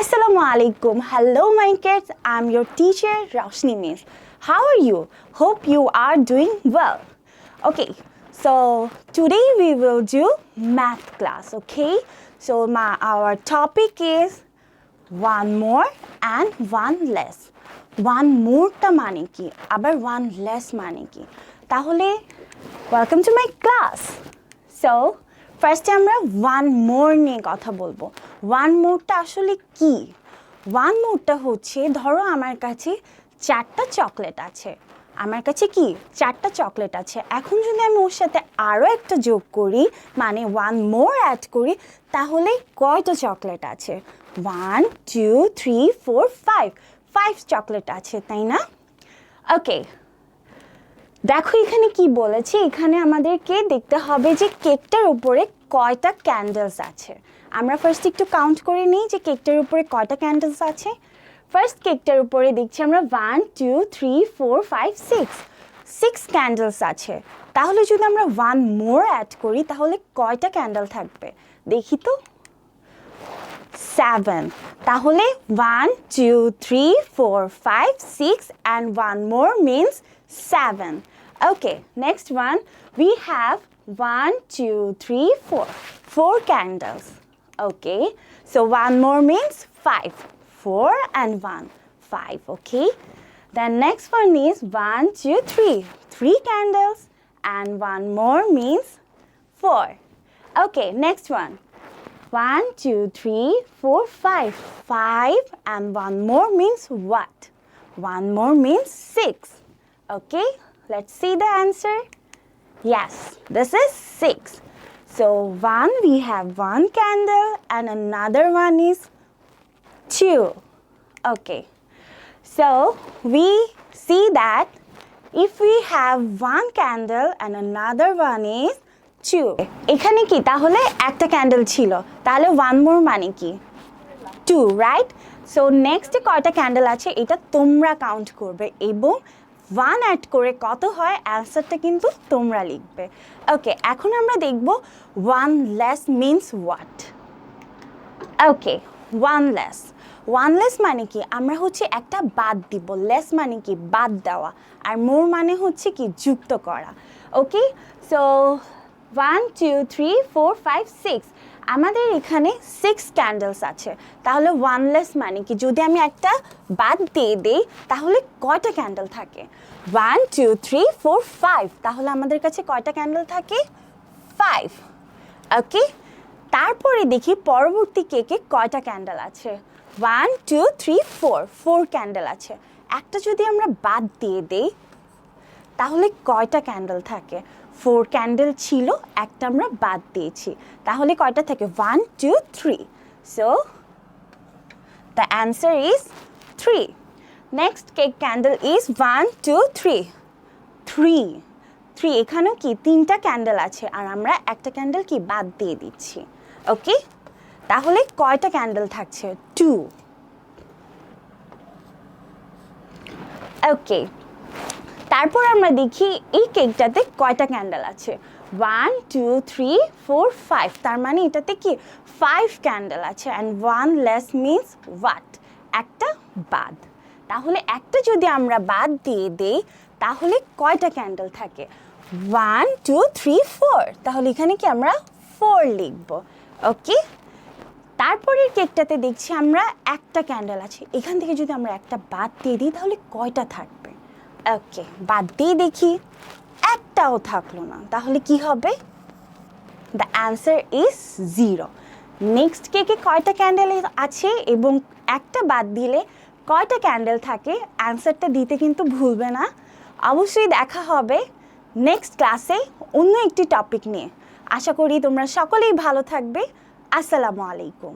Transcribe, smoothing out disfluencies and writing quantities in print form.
Assalamu alaikum. Hello my kids. I'm your teacher Roshni Miss. How are you? Hope you are doing well. Okay. So today we will do math class, okay? So our topic is one more and one less. One more ta mane ki abar one less mane ki. Tahole welcome to my class. So ফার্স্টে আমরা one more নিয়ে কথা বলবো one মোরটা আসলে কি one মোরটা হচ্ছে ধরো আমার কাছে চারটা চকলেট আছে আমার কাছে কি চারটা চকলেট আছে এখন যদি আমি ওর সাথে আরও একটা যোগ করি মানে ওয়ান মোর অ্যাড করি তাহলে কয়টা চকলেট আছে 1 2 3 4 5 চকলেট আছে তাই না ওকে দেখো এখানে কি বলেছে এখানে আমাদেরকে দেখতে হবে যে কেকটার উপরে কয়টা ক্যান্ডেলস আছে আমরা ফার্স্ট একটু কাউন্ট করে নিই যে কেকটার উপরে কয়টা ক্যান্ডেলস আছে ফার্স্ট কেকটার উপরে দেখছি আমরা 1 2 3 4 5 6 ক্যান্ডেলস আছে তাহলে যদি আমরা ওয়ান মোর অ্যাড করি তাহলে কয়টা ক্যান্ডেল থাকবে দেখি তো 7 তাহলে 1 2 3 4 5 6 and one more means 7 okay next one we have 1 2 3 4 candles okay so one more means 5 4 and 1 5 okay then next one is 1 2 3 candles and one more means 4 okay next one 1 2 3 4 5 and one more means what one more means 6 okay let's see the answer yes this is 6 so one we have one candle and another one is 2 okay so we see that if we have one candle and another one is 2 এখানে কি তাহলে একটা candle ছিল তাহলে one more মানে কি 2 right so next কয়টা candle আছে এটা তোমরা কাউন্ট করবে এবং ওয়ান অ্যাড করে কত হয় অ্যান্সারটা কিন্তু তোমরা লিখবে ওকে এখন আমরা দেখব one less means what okay one less মানে কি আমরা হচ্ছে একটা বাদ দিব লেস মানে কি বাদ দেওয়া আর মোর মানে হচ্ছে কি যুক্ত করা ওকে সো 1 2 3 4 5 6 আমাদের এখানে 6 ক্যান্ডেলস আছে তাহলে ওয়ান লেস মানে কি যদি আমি একটা বাদ দিয়ে দেই তাহলে কয়টা ক্যান্ডেল থাকে 1 2 3 4 5 তাহলে আমাদের কাছে কয়টা ক্যান্ডেল থাকে 5 ওকে তারপরে দেখি পরবর্তী কেকে কয়টা ক্যান্ডেল আছে 1 2 3 4 ক্যান্ডেল আছে একটা যদি আমরা বাদ দিয়ে দেই তাহলে কয়টা ক্যান্ডেল থাকে 4 ক্যান্ডেল ছিল একটা আমরা বাদ দিয়েছি তাহলে কয়টা থাকে 1 2 3 so the answer is 3 next cake candle is 1 2 3 এখানেও কি তিনটা ক্যান্ডেল আছে আর আমরা একটা ক্যান্ডেল কি বাদ দিয়ে দিচ্ছি ওকে তাহলে কয়টা ক্যান্ডেল থাকছে 2 ওকে তারপর আমরা দেখি এই কেকটাতে কয়টা ক্যান্ডেল আছে 1 2 3 4 5 তার মানে এটাতে কি 5 ক্যান্ডেল আছে and one less means what একটা বাদ তাহলে একটা যদি আমরা বাদ দিয়ে দেই তাহলে কয়টা ক্যান্ডেল থাকে 1 2 3 4 তাহলে এখানে কি আমরা 4 লিখব ওকে তারপরের কেকটাতে দেখছি আমরা একটা ক্যান্ডেল আছে এখান থেকে যদি আমরা একটা বাদ দিয়ে দিই তাহলে কয়টা থাকবে ওকে বাদ দিয়ে দেখি একটাও থাকলো না তাহলে কি হবে দ্য অ্যান্সার ইজ 0 নেক্সট কেকে কয়টা ক্যান্ডেল আছে এবং একটা বাদ দিলে কয়টা ক্যান্ডেল থাকে অ্যান্সারটা দিতে কিন্তু ভুলবে না অবশ্যই দেখা হবে নেক্সট ক্লাসে অন্য একটি টপিক নিয়ে আশা করি তোমরা সকলেই ভালো থাকবে আসসালামু আলাইকুম